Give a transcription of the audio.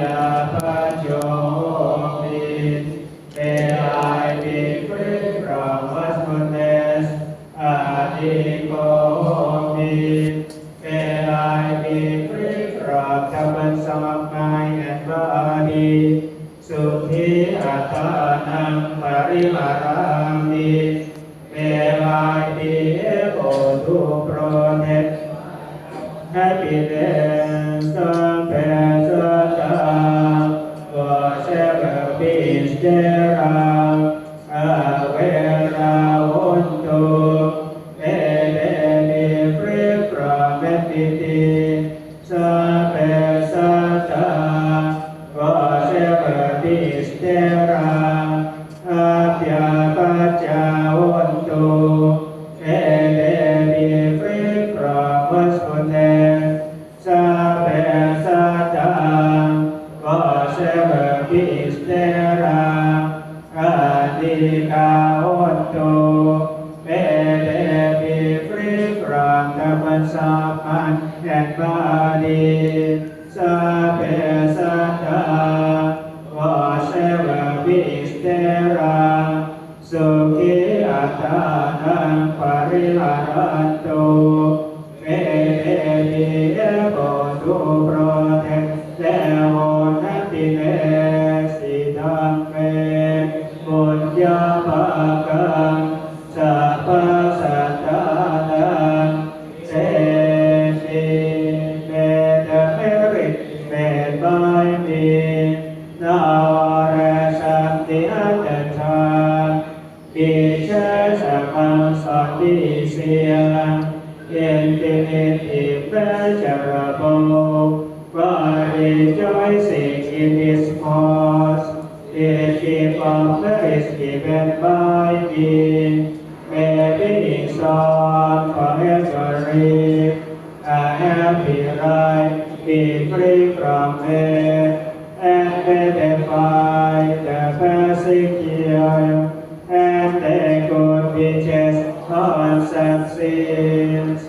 ยาปัจโยมิMay I be free from wastefulness May I be free from the burdens of mind and body Sukhi Attanam Pariharami May I be able to protect happiness and pleasure whatever peace there are where I want to may be free from enmity Sampesata whatever peace there are Apyapachavantu may be free from wastefulness Sampesata whatever peace there are Adhikavantu may be free from the burdens of mind and body Sampesata whatever peace there are Sukhi Attanam Pariharantu may be able to protect their own happiness Idamme Punyapakam Sappasattanam Seti May the merit made by me now rest at the other time Be shared amongst all these here Infinite immeasurable While rejoicing in His cause The gift of grace given by me May be exalted forever A happy life be free from it And may they find the persecution And they could be just on some sins